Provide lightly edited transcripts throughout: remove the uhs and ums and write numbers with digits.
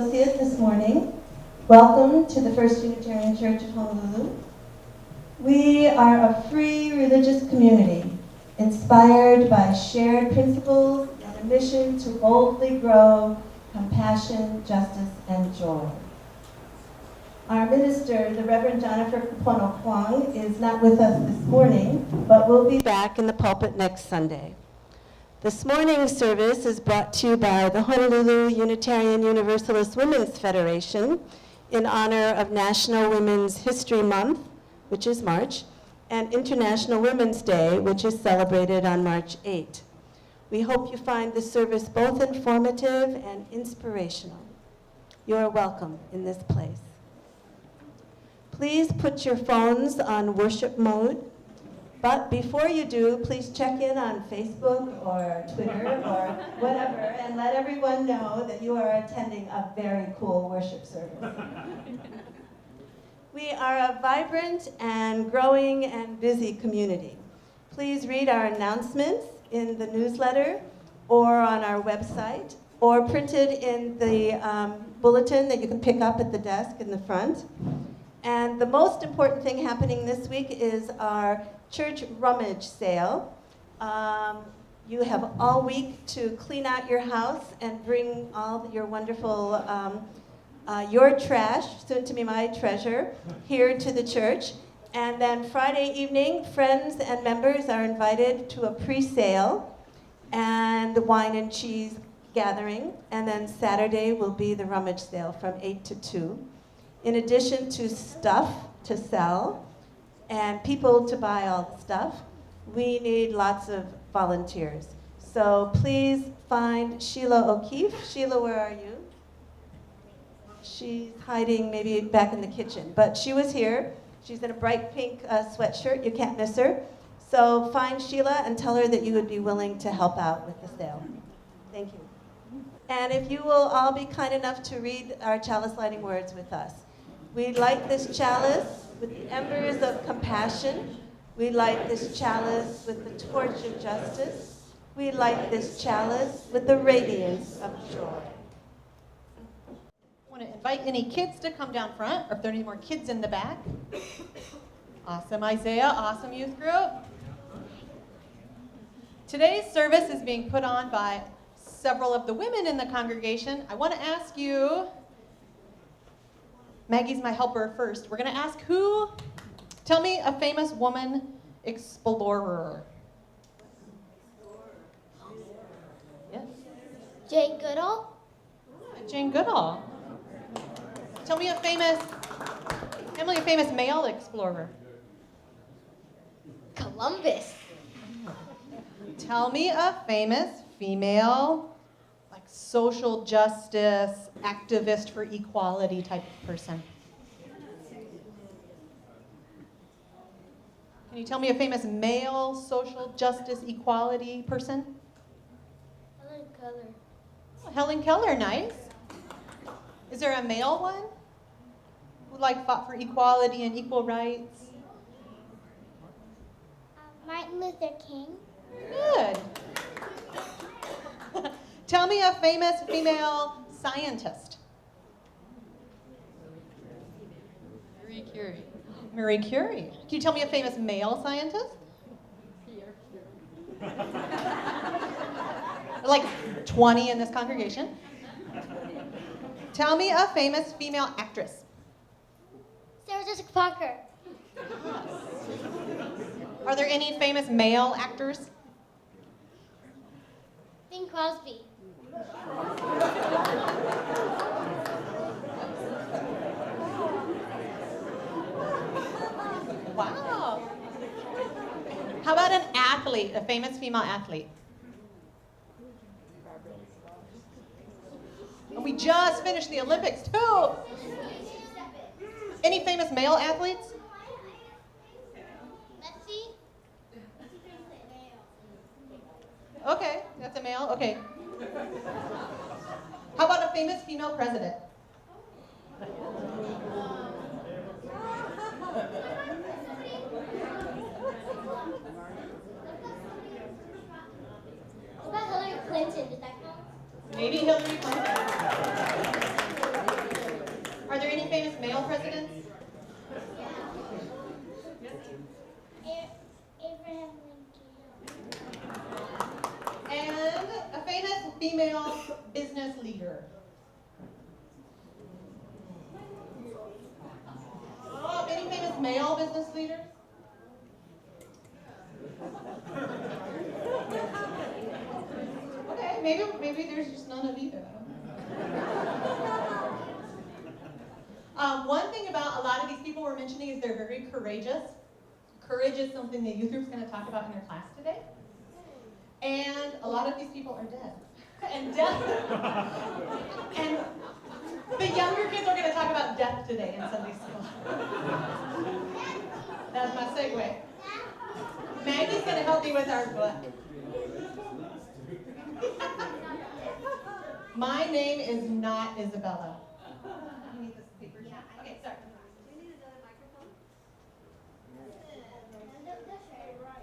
Associate this morning. Welcome to the First Unitarian Church of Honolulu. We are a free religious community inspired by shared principles and a mission to boldly grow compassion, justice, and joy. Our minister, the Reverend Jennifer Kapono Kwong, is not with us this morning, but will be back in the pulpit next Sunday. This morning's service is brought to you by the Honolulu Unitarian Universalist Women's Federation in honor of National Women's History Month, which is March, and International Women's Day, which is celebrated on March 8. We hope you find this service both informative and inspirational. You are welcome in this place. Please put your phones on worship mode, but before you do, please check in on Facebook or Twitter or whatever and let everyone know that you are attending a very cool worship service. We are a vibrant and growing and busy community. Please read our announcements in the newsletter or on our website or printed in the bulletin that you can pick up at the desk in the front. And the most important thing happening this week is our church rummage sale. You have all week to clean out your house and bring all your wonderful your trash, soon to be my treasure, here to the church. And then Friday evening, friends and members are invited to a pre-sale and wine and cheese gathering. And then Saturday will be the rummage sale from 8 to 2. In addition to stuff to sell and people to buy all the stuff, we need lots of volunteers. So please find Sheila O'Keefe. Sheila, where are you? She's hiding maybe back in the kitchen, but she was here. She's in a bright pink sweatshirt. You can't miss her. So find Sheila and tell her that you would be willing to help out with the sale. Thank you. And if you will all be kind enough to read our chalice lighting words with us. We light this chalice with the embers of compassion. We light this chalice with the torch of justice. We light this chalice with the radiance of joy. I want to invite any kids to come down front, or if there are any more kids in the back. Awesome, Isaiah. Awesome, youth group. Today's service is being put on by several of the women in the congregation. I want to ask you, Maggie's my helper first. We're going to ask who, tell me a famous woman explorer. Yes. Jane Goodall. Jane Goodall. Tell me a famous male explorer. Columbus. Tell me a famous female, like social justice, activist for equality type of person. Can you tell me a famous male social justice equality person? Helen Keller. Oh, Helen Keller, nice. Is there a male one who fought for equality and equal rights? Martin Luther King. Good. Tell me a famous female scientist. Marie Curie. Marie Curie. Can you tell me a famous male scientist? Pierre Curie. Like 20 in this congregation. Tell me a famous female actress. Sarah Jessica Parker. Are there any famous male actors? Bing Crosby. Wow. How about an athlete, a famous female athlete? And we just finished the Olympics too. Any famous male athletes? Messi. Okay, that's a male. Okay. How about a famous female president? What about Hillary Clinton? Did that count? Maybe Hillary Clinton. Abraham Lincoln. And a famous female business leader. Oh, any famous male business leaders? Okay, maybe there's just none of either. One thing about a lot of these people we're mentioning is they're very courageous. Courage is something the youth group's going to talk about in their class today. And a lot of these people are dead. And death. And the younger kids are going to talk about death today in Sunday school. That's my segue. Maggie's going to help me with our book. My name is not Isabella. You need this paper? Yeah. Okay, sorry. Do you need another microphone?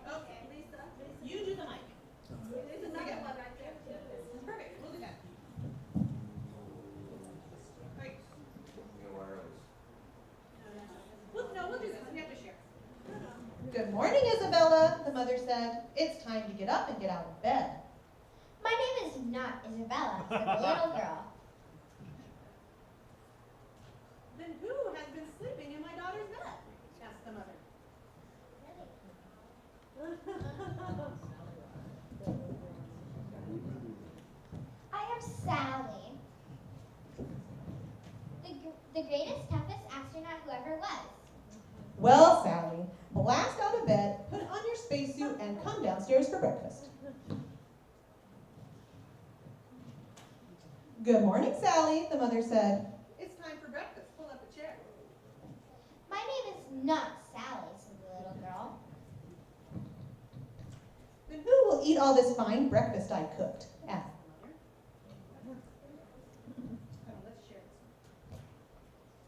Okay, Lisa. You do the mic. There's another one right there too. Perfect. We'll do that. Great. We'll do this. We have to share. Good morning, Isabella, the mother said. It's time to get up and get out of bed. My name is not Isabella, said the little girl. Then who has been sleeping in my daughter's bed? Asked the mother. I am Sally, the greatest, toughest astronaut who ever was. Well, Sally, blast out of bed, put on your spacesuit, and come downstairs for breakfast. Good morning, Sally, the mother said. It's time for breakfast. Pull up a chair. My name is not Sally, said the little girl. Then who will eat all this fine breakfast I cooked? Asked the mother. Let's share this.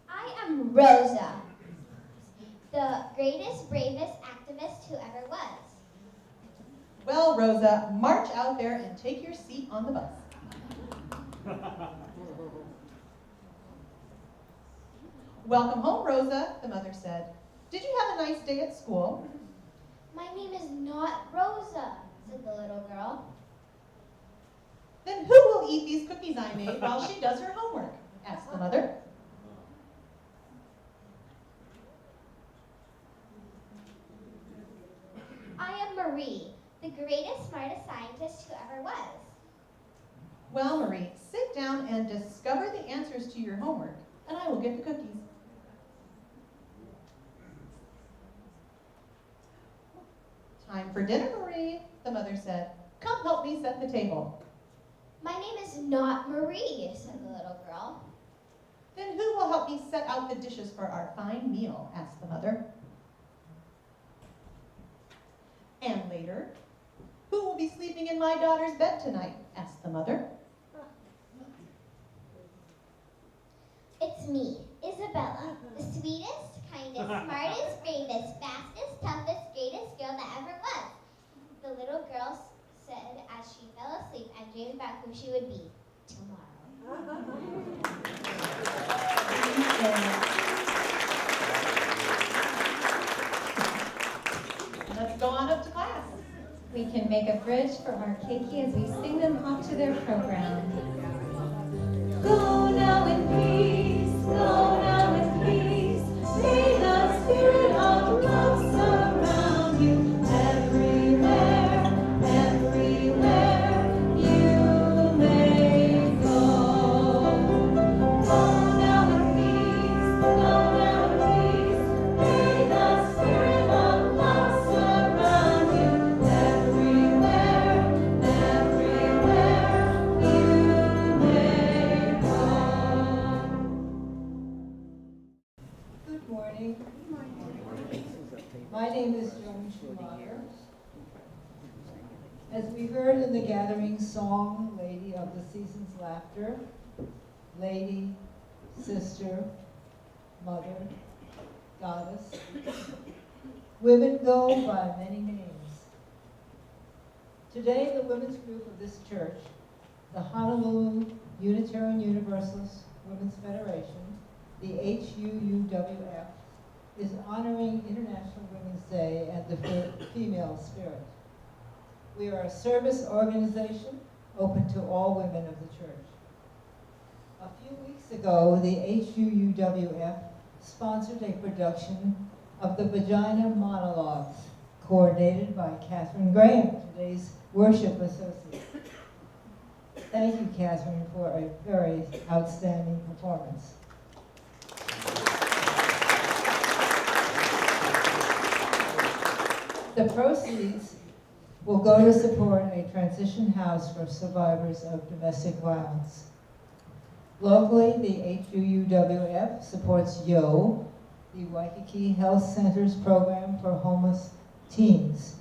I am Rosa, the greatest, bravest activist who ever was. Well, Rosa, march out there and take your seat on the bus. Welcome home, Rosa, the mother said. Did you have a nice day at school? My name is not Rosa, said the little girl. Then who will eat these cookies I made while she does her homework? Asked the mother. I am Marie, the greatest, smartest scientist who ever was. Well, Marie, sit down and discover the answers to your homework, and I will get the cookies. Time for dinner, Marie, the mother said. Come help me set the table. My name is not Marie, said the little girl. Then who will help me set out the dishes for our fine meal? Asked the mother. And later, who will be sleeping in my daughter's bed tonight? Asked the mother. It's me, Isabella, the sweetest, kindest, smartest, bravest, fastest, toughest, greatest girl that ever was. The little girl said as she fell asleep and dreamed about who she would be tomorrow. Let's go on up to class. We can make a bridge for our keiki as we sing them off to their program. Go now in peace, go now in peace. May the spirit of love surround you everywhere, everywhere you may go. Go now in peace, go now in peace. May the spirit of love surround you everywhere, everywhere you may go. Good morning. My name is Joan Schumacher. As we heard in the gathering song, Lady of the Season's Laughter, Lady, Sister, Mother, Goddess, women go by many names. Today, the women's group of this church, the Honolulu Unitarian Universalist Women's Federation, the HUUWF, is honoring International Women's Day and the female spirit. We are a service organization open to all women of the church. A few weeks ago, the HUUWF sponsored a production of the Vagina Monologues, coordinated by Catherine Graham, today's worship associate. Thank you, Catherine, for a very outstanding performance. The proceeds will go to support a transition house for survivors of domestic violence. Locally, the HUUWF supports YO, the Waikiki Health Center's program for homeless teens.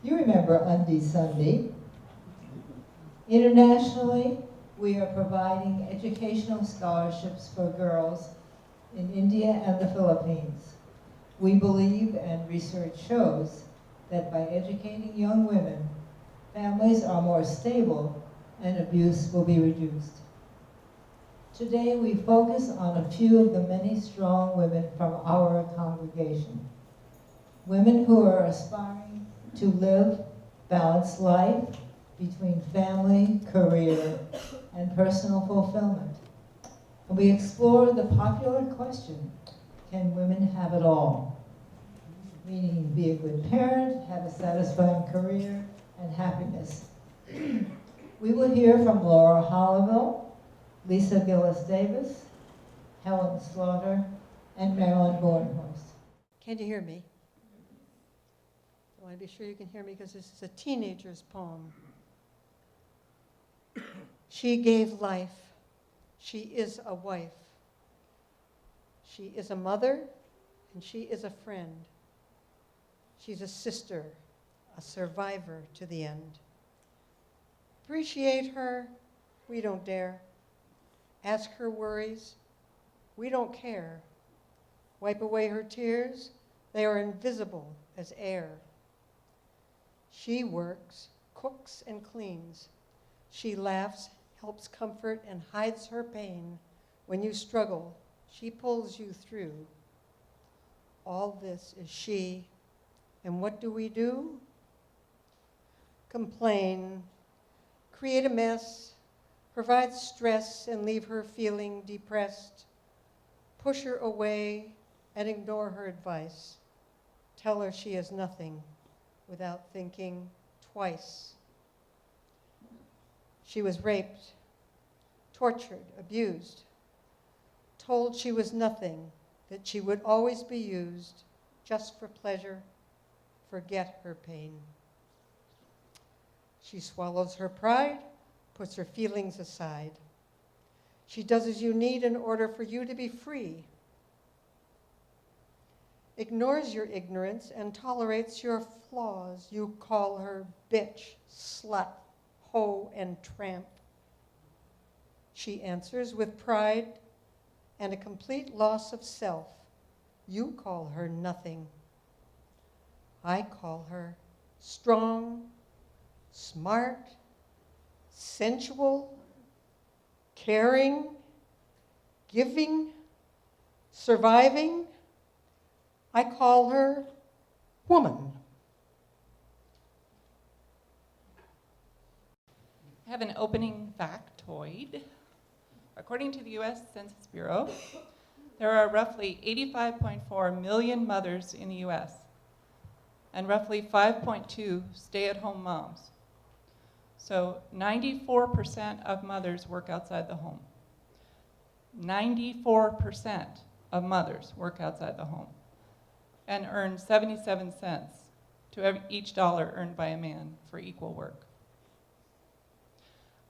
You remember Undy Sunday. Internationally, we are providing educational scholarships for girls in India and the Philippines. We believe, and research shows, that by educating young women, families are more stable and abuse will be reduced. Today, we focus on a few of the many strong women from our congregation. Women who are aspiring to live balanced life between family, career, and personal fulfillment. And we explore the popular question, can women have it all? Meaning be a good parent, have a satisfying career, and happiness. We will hear from Laura Helliwell, Lisa Gillis-Davis, Helen Slaughter, and Marilyn Bornhorst. Can you hear me? I want to be sure you can hear me because this is a teenager's poem. She gave life. She is a wife. She is a mother, and she is a friend. She's a sister, a survivor to the end. Appreciate her, we don't dare. Ask her worries, we don't care. Wipe away her tears, they are invisible as air. She works, cooks, and cleans. She laughs, helps comfort, and hides her pain. When you struggle, she pulls you through. All this is she. And what do? Complain, create a mess, provide stress and leave her feeling depressed. Push her away and ignore her advice. Tell her she is nothing without thinking twice. She was raped, tortured, abused, told she was nothing, that she would always be used just for pleasure. Forget her pain. She swallows her pride, puts her feelings aside. She does as you need in order for you to be free. Ignores your ignorance and tolerates your flaws. You call her bitch, slut, hoe, and tramp. She answers with pride and a complete loss of self. You call her nothing. I call her strong, smart, sensual, caring, giving, surviving. I call her woman. I have an opening factoid. According to the U.S. Census Bureau, there are roughly 85.4 million mothers in the U.S. and roughly 5.2 stay-at-home moms. So 94% of mothers work outside the home. 94% of mothers work outside the home and earn 77 cents to each dollar earned by a man for equal work.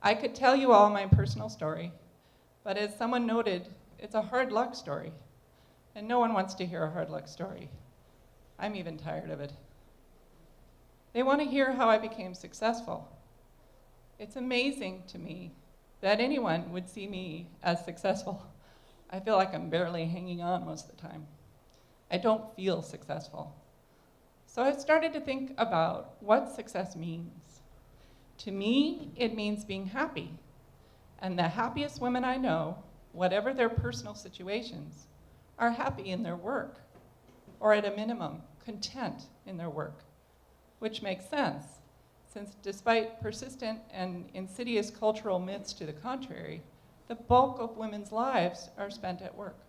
I could tell you all my personal story, but as someone noted, it's a hard luck story, and no one wants to hear a hard luck story. I'm even tired of it. They want to hear how I became successful. It's amazing to me that anyone would see me as successful. I feel like I'm barely hanging on most of the time. I don't feel successful. So I started to think about what success means. To me, it means being happy. And the happiest women I know, whatever their personal situations, are happy in their work. or at a minimum, content in their work, which makes sense, since despite persistent and insidious cultural myths to the contrary, the bulk of women's lives are spent at work.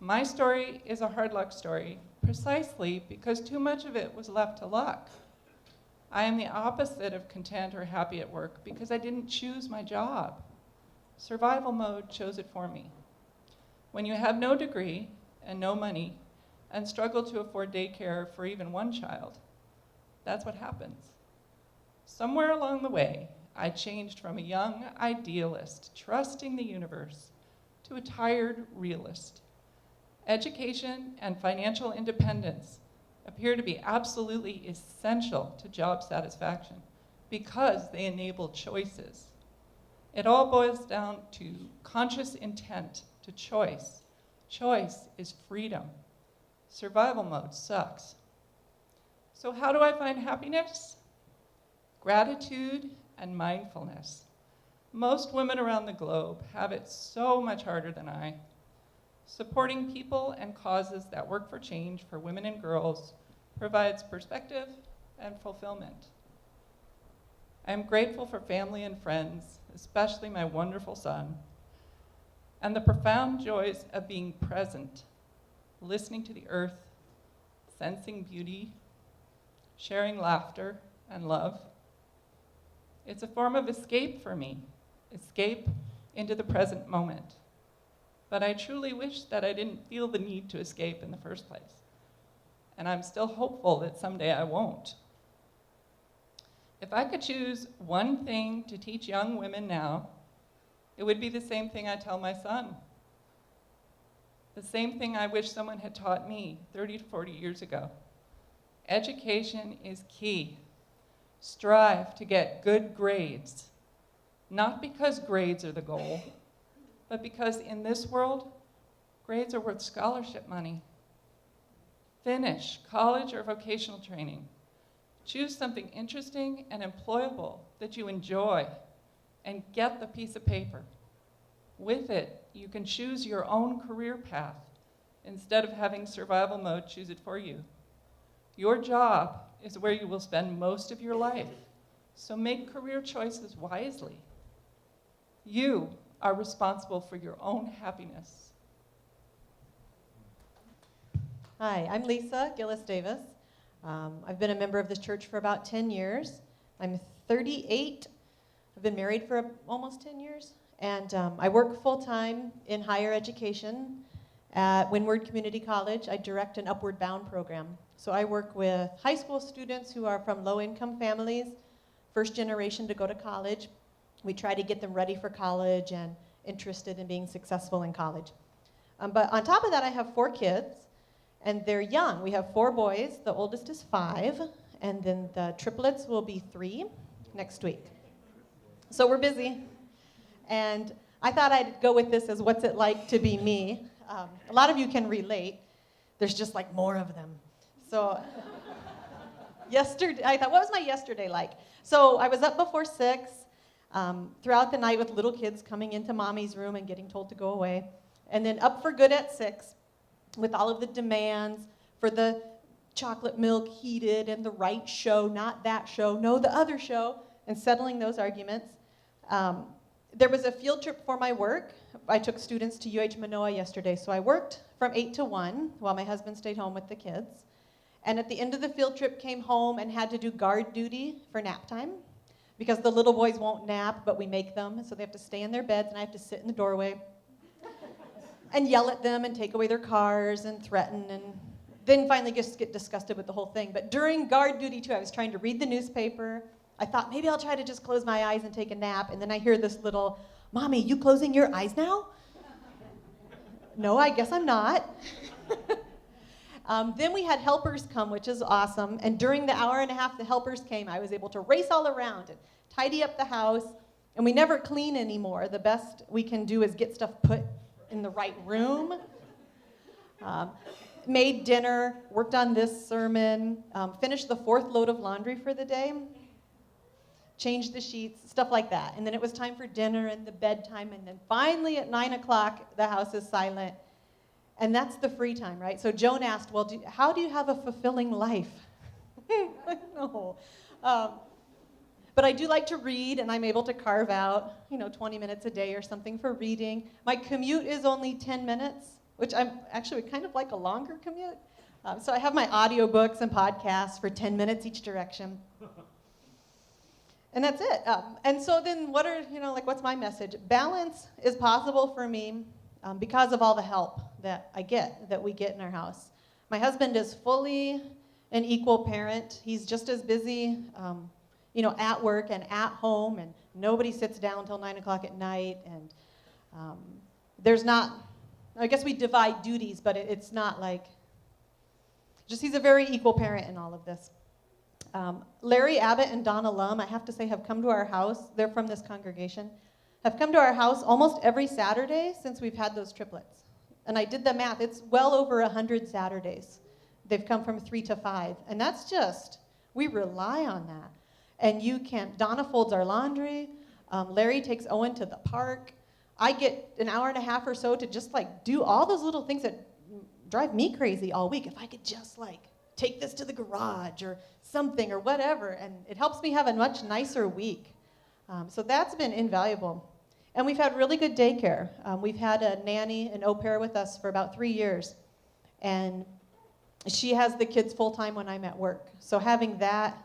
My story is a hard luck story, precisely because too much of it was left to luck. I am the opposite of content or happy at work because I didn't choose my job. Survival mode chose it for me. When you have no degree and no money and struggle to afford daycare for even one child, that's what happens. Somewhere along the way, I changed from a young idealist trusting the universe to a tired realist. Education and financial independence appear to be absolutely essential to job satisfaction because they enable choices. It all boils down to conscious intent to choice. Choice is freedom. Survival mode sucks. So how do I find happiness? Gratitude and mindfulness. Most women around the globe have it so much harder than I. Supporting people and causes that work for change for women and girls provides perspective and fulfillment. I am grateful for family and friends, especially my wonderful son, and the profound joys of being present, listening to the earth, sensing beauty, sharing laughter and love. It's a form of escape for me, escape into the present moment. But I truly wish that I didn't feel the need to escape in the first place. And I'm still hopeful that someday I won't. If I could choose one thing to teach young women now, it would be the same thing I tell my son. The same thing I wish someone had taught me 30 to 40 years ago. Education is key. Strive to get good grades, not because grades are the goal, but because in this world, grades are worth scholarship money. Finish college or vocational training. Choose something interesting and employable that you enjoy, and get the piece of paper. With it, you can choose your own career path instead of having survival mode choose it for you. Your job is where you will spend most of your life, so make career choices wisely. You are responsible for your own happiness. Hi, I'm Lisa Gillis-Davis. I've been a member of this church for about 10 years. I'm 38. I've been married for almost 10 years. And I work full-time in higher education at Windward Community College. I direct an Upward Bound program. So I work with high school students who are from low-income families, first generation to go to college. We try to get them ready for college and interested in being successful in college. But on top of that, I have 4 kids, and they're young. We have 4 boys. The oldest is 5, and then the triplets will be 3 next week. So we're busy. And I thought I'd go with this as what's it like to be me. A lot of you can relate. There's just like more of them. So yesterday, I thought, what was my yesterday like? So I was up before 6, throughout the night with little kids coming into mommy's room and getting told to go away. And then up for good at 6 with all of the demands for the chocolate milk heated and the right show, not that show, no, the other show, and settling those arguments. There was a field trip for my work. I took students to UH Manoa yesterday, so I worked from 8 to 1 while my husband stayed home with the kids. And at the end of the field trip, came home and had to do guard duty for nap time because the little boys won't nap, but we make them, so they have to stay in their beds, and I have to sit in the doorway and yell at them and take away their cars and threaten, and then finally just get disgusted with the whole thing. But during guard duty, too, I was trying to read the newspaper. I thought, maybe I'll try to just close my eyes and take a nap, and then I hear this little, "Mommy, you closing your eyes now?" No, I guess I'm not. Then we had helpers come, which is awesome, and during the hour and a half the helpers came, I was able to race all around and tidy up the house, and we never clean anymore. The best we can do is get stuff put in the right room. Made dinner, worked on this sermon, finished the 4th load of laundry for the day, changed the sheets, stuff like that. And then it was time for dinner and the bedtime, and then finally at 9 o'clock, the house is silent. And that's the free time, right? So Joan asked, well, how do you have a fulfilling life? No. But I do like to read, and I'm able to carve out, 20 minutes a day or something for reading. My commute is only 10 minutes, which I'm actually kind of like a longer commute. So I have my audiobooks and podcasts for 10 minutes each direction. And that's it. And so then what's my message? Balance is possible for me because of all the help that we get in our house. My husband is fully an equal parent. He's just as busy, at work and at home, and nobody sits down till 9 o'clock at night. And I guess we divide duties, but it's not like, he's a very equal parent in all of this. Larry Abbott and Donna Lum, I have to say, have come to our house. They're from this congregation. Have come to our house almost every Saturday since we've had those triplets. And I did the math. It's well over 100 Saturdays. They've come from 3 to 5. And that's we rely on that. And Donna folds our laundry. Larry takes Owen to the park. I get an hour and a half or so to just do all those little things that drive me crazy all week. If I could just take this to the garage or something or whatever, and it helps me have a much nicer week. So that's been invaluable. And we've had really good daycare. We've had a nanny, an au pair with us for about 3 years. And she has the kids full-time when I'm at work. So having that,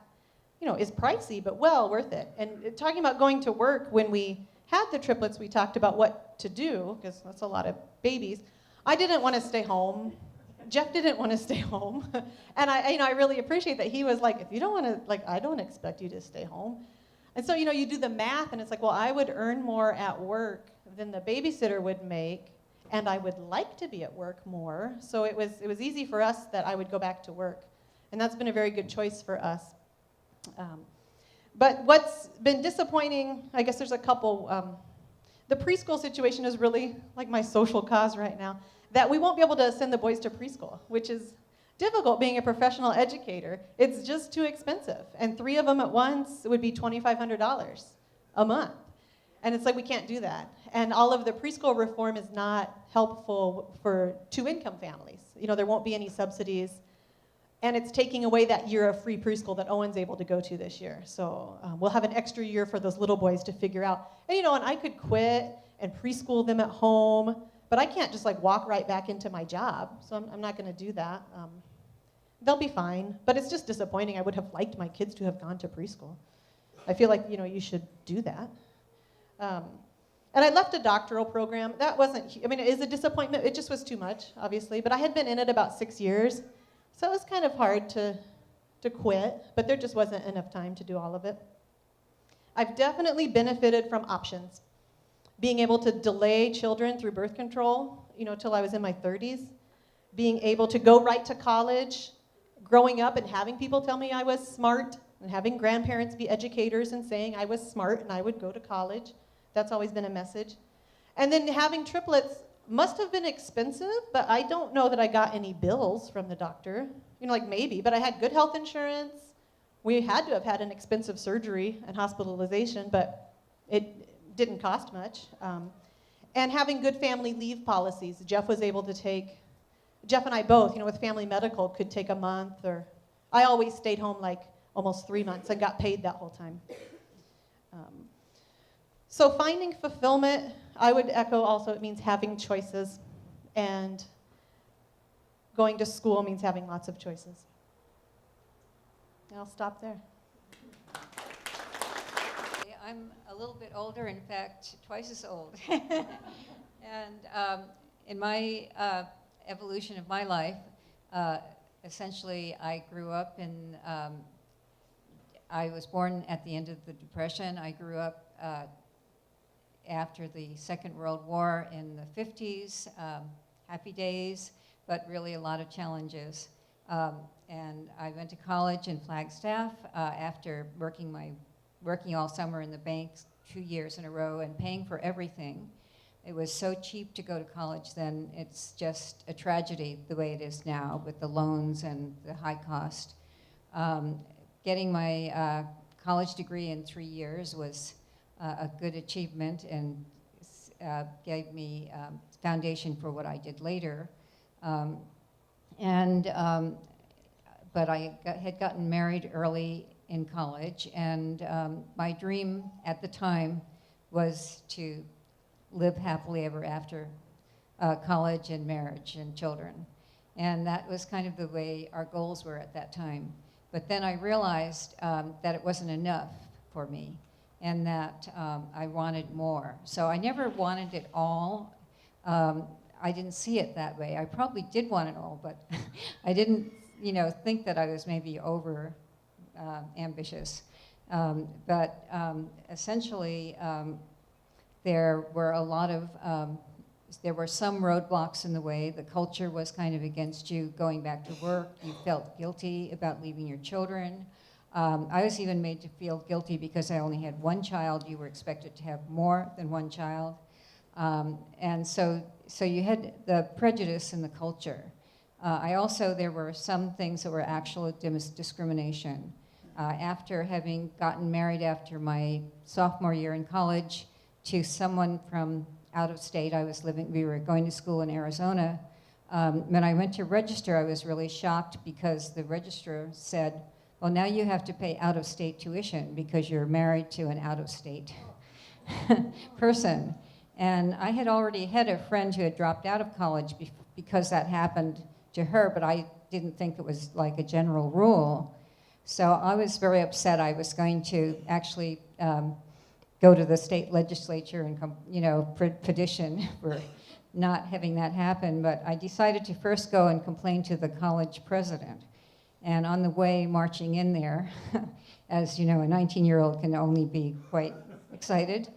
is pricey, but well worth it. And talking about going to work, when we had the triplets, we talked about what to do, because that's a lot of babies. I didn't want to stay home. Jeff didn't want to stay home. And I really appreciate that he was like, if you don't want to, I don't expect you to stay home. And so, you do the math, and it's like, well, I would earn more at work than the babysitter would make, and I would like to be at work more. So it was easy for us that I would go back to work. And that's been a very good choice for us. But what's been disappointing, I guess there's a couple. The preschool situation is really like my social cause right now, that we won't be able to send the boys to preschool, which is difficult being a professional educator. It's just too expensive. And 3 of them at once would be $2,500 a month. And it's like, we can't do that. And all of the preschool reform is not helpful for 2-income families. There won't be any subsidies. And it's taking away that year of free preschool that Owen's able to go to this year. So we'll have an extra year for those little boys to figure out. And and I could quit and preschool them at home, but I can't just walk right back into my job. So I'm not going to do that. They'll be fine, but it's just disappointing. I would have liked my kids to have gone to preschool. I feel like, you should do that. And I left a doctoral program. That wasn't, it is a disappointment. It just was too much, obviously. But I had been in it about 6 years. So it was kind of hard to quit, but there just wasn't enough time to do all of it. I've definitely benefited from options. Being able to delay children through birth control, till I was in my 30s. Being able to go right to college, growing up and having people tell me I was smart, and having grandparents be educators and saying I was smart and I would go to college. That's always been a message. And then having triplets must have been expensive, but I don't know that I got any bills from the doctor. Maybe, but I had good health insurance. We had to have had an expensive surgery and hospitalization, but it didn't cost much. And having good family leave policies. Jeff and I both, with family medical, could take a month, or I always stayed home almost 3 months and got paid that whole time. So finding fulfillment, I would echo also, it means having choices, and going to school means having lots of choices. And I'll stop there. I'm a little bit older, in fact, twice as old. And in my evolution of my life, essentially I grew up in, I was born at the end of the Depression. I grew up after the Second World War in the 50s, happy days, but really a lot of challenges. And I went to college in Flagstaff after working all summer in the banks 2 years in a row and paying for everything. It was so cheap to go to college then. It's just a tragedy the way it is now with the loans and the high cost. Getting my college degree in 3 years was a good achievement and gave me foundation for what I did later. Um, and but had gotten married early in college, and my dream at the time was to live happily ever after college and marriage and children. And that was kind of the way our goals were at that time. But then I realized that it wasn't enough for me, and that I wanted more. So I never wanted it all. I didn't see it that way. I probably did want it all, but I didn't, think that I was maybe over ambitious. But essentially, there were a lot of, there were some roadblocks in the way. The culture was kind of against you going back to work. You felt guilty about leaving your children. I was even made to feel guilty because I only had one child. You were expected to have more than one child. And so you had the prejudice in the culture. There were some things that were actual discrimination. After having gotten married after my sophomore year in college to someone from out of state, we were going to school in Arizona. When I went to register, I was really shocked because the registrar said, well, now you have to pay out-of-state tuition because you're married to an out-of-state person. And I had already had a friend who had dropped out of college because that happened to her, but I didn't think it was like a general rule. So I was very upset. I was going to actually go to the state legislature and petition for not having that happen. But I decided to first go and complain to the college president. And on the way marching in there, as you know, a 19-year-old can only be quite excited.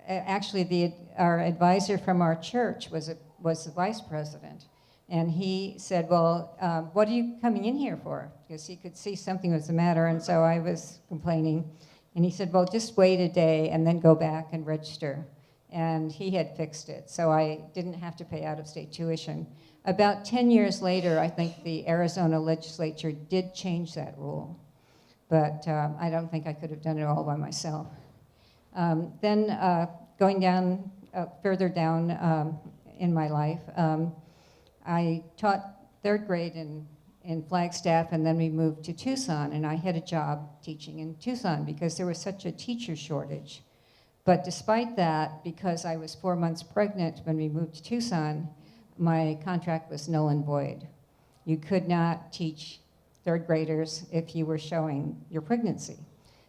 Actually, our advisor from our church was the vice president. And he said, well, what are you coming in here for? Because he could see something was the matter, and so I was complaining. And he said, well, just wait a day and then go back and register. And he had fixed it, so I didn't have to pay out-of-state tuition. About 10 years later, I think the Arizona legislature did change that rule. But I don't think I could have done it all by myself. Then going down, further down in my life, I taught third grade in Flagstaff, and then we moved to Tucson, and I had a job teaching in Tucson because there was such a teacher shortage. But despite that, because I was 4 months pregnant when we moved to Tucson, my contract was null and void. You could not teach third graders if you were showing your pregnancy.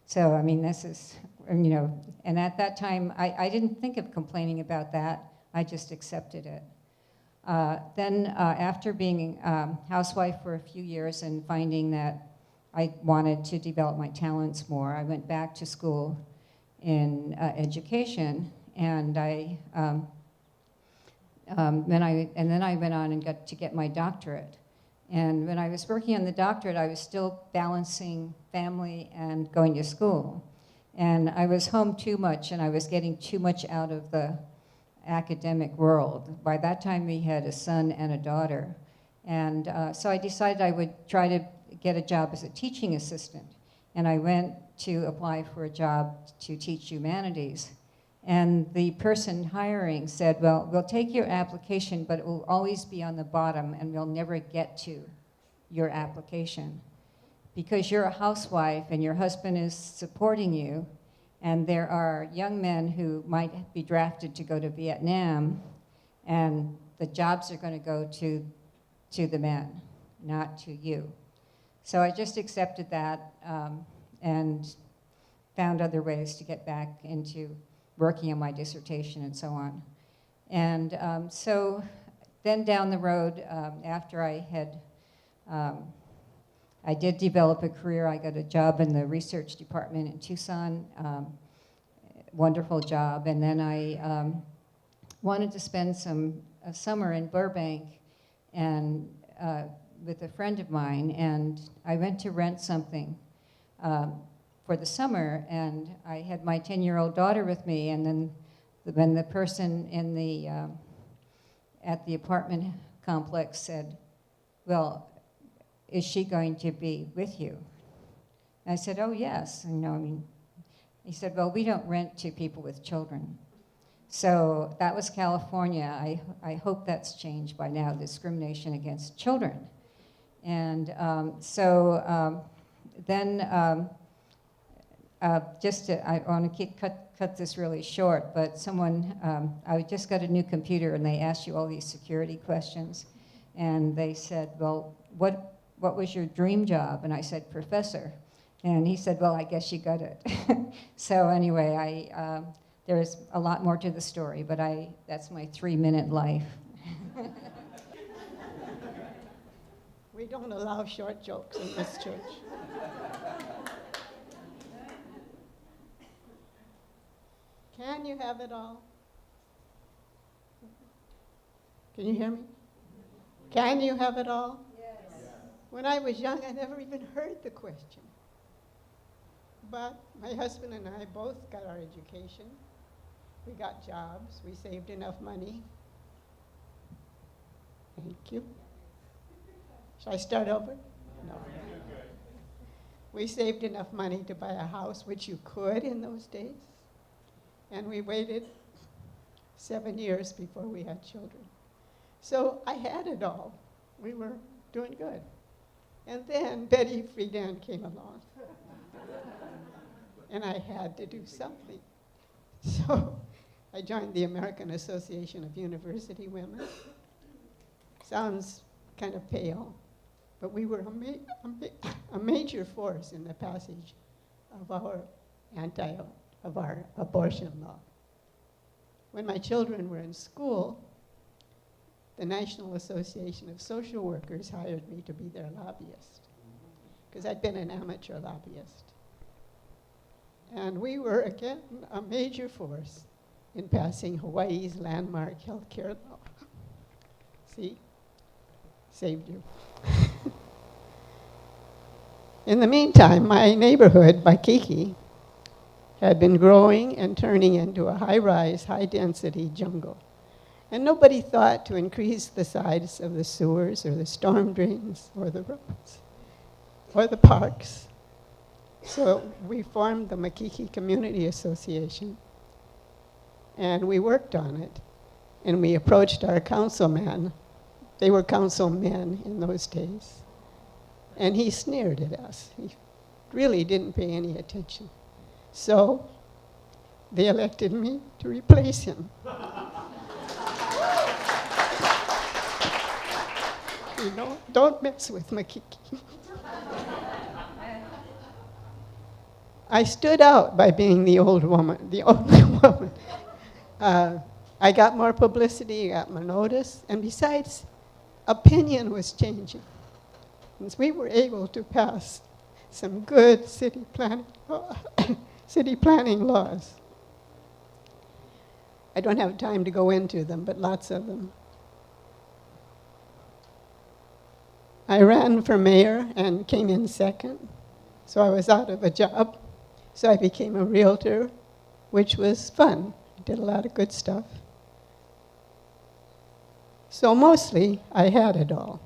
So, I mean, this is, and at that time, I didn't think of complaining about that. I just accepted it. Then after being a housewife for a few years and finding that I wanted to develop my talents more, I went back to school in education, and then I went on and got to get my doctorate. And when I was working on the doctorate, I was still balancing family and going to school. And I was home too much, and I was getting too much out of the academic world. By that time, we had a son and a daughter. And so I decided I would try to get a job as a teaching assistant. And I went to apply for a job to teach humanities. And the person hiring said, well, we'll take your application, but it will always be on the bottom, and we'll never get to your application. Because you're a housewife and your husband is supporting you, and there are young men who might be drafted to go to Vietnam, and the jobs are going to go to the men, not to you. So I just accepted that and found other ways to get back into working on my dissertation and so on. And so then down the road, after I had, I did develop a career. I got a job in the research department in Tucson, wonderful job. And then I wanted to spend a summer in Burbank and with a friend of mine, and I went to rent something for the summer, and I had my 10-year-old daughter with me, and then when the person in at the apartment complex said, well, is she going to be with you? And I said, oh, yes. He said, well, we don't rent to people with children. So that was California. I hope that's changed by now, discrimination against children. And I want to cut this really short, but I just got a new computer and they asked you all these security questions. And they said, well, what was your dream job? And I said, professor. And he said, well, I guess you got it. So anyway, there's a lot more to the story, but that's my 3-minute life. We don't allow short jokes in this church. Can you have it all? Can you hear me? Can you have it all? Yes. When I was young, I never even heard the question. But my husband and I both got our education. We got jobs. We saved enough money. Thank you. Shall I start over? No. We saved enough money to buy a house, which you could in those days. And we waited 7 years before we had children. So I had it all. We were doing good. And then Betty Friedan came along. And I had to do something. So I joined the American Association of University Women. Sounds kind of pale, but we were a major force in the passage of our abortion law. When my children were in school, the National Association of Social Workers hired me to be their lobbyist, because I'd been an amateur lobbyist. And we were, again, a major force in passing Hawaii's landmark healthcare law. See? Saved you. In the meantime, my neighborhood, Waikiki, had been growing and turning into a high-rise, high-density jungle. And nobody thought to increase the size of the sewers or the storm drains or the roads or the parks. So we formed the Makiki Community Association, and we worked on it. And we approached our councilman. They were councilmen in those days. And he sneered at us. He really didn't pay any attention. So they elected me to replace him. You know, don't mess with Makiki. I stood out by being the only woman. I got more publicity, I got more notice, and besides, opinion was changing. And we were able to pass some good city planning laws. I don't have time to go into them, but lots of them. I ran for mayor and came in second, so I was out of a job. So I became a realtor, which was fun. I did a lot of good stuff. So mostly, I had it all.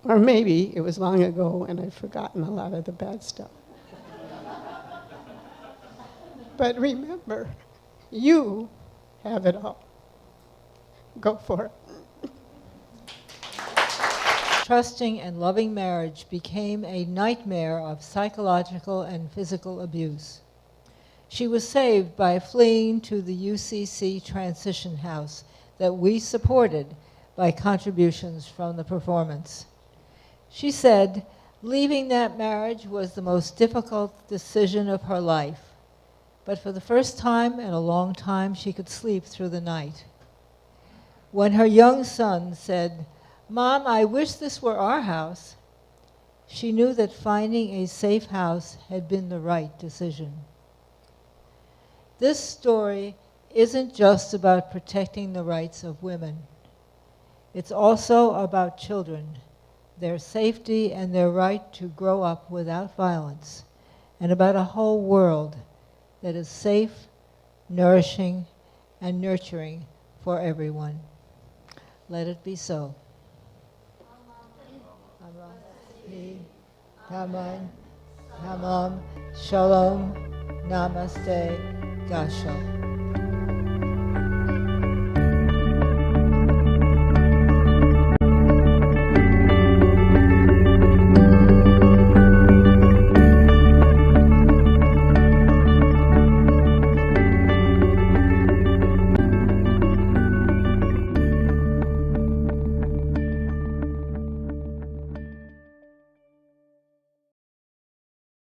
Or maybe it was long ago and I'd forgotten a lot of the bad stuff. But remember, you have it all. Go for it. Trusting and loving marriage became a nightmare of psychological and physical abuse. She was saved by fleeing to the UCC transition house that we supported by contributions from the performance. She said, leaving that marriage was the most difficult decision of her life, but for the first time in a long time, she could sleep through the night. When her young son said, "Mom, I wish this were our house," she knew that finding a safe house had been the right decision. This story isn't just about protecting the rights of women. It's also about children, their safety and their right to grow up without violence, and about a whole world that is safe, nourishing, and nurturing for everyone. Let it be so. Taman, Tamam, Shalom, Namaste, Gasho.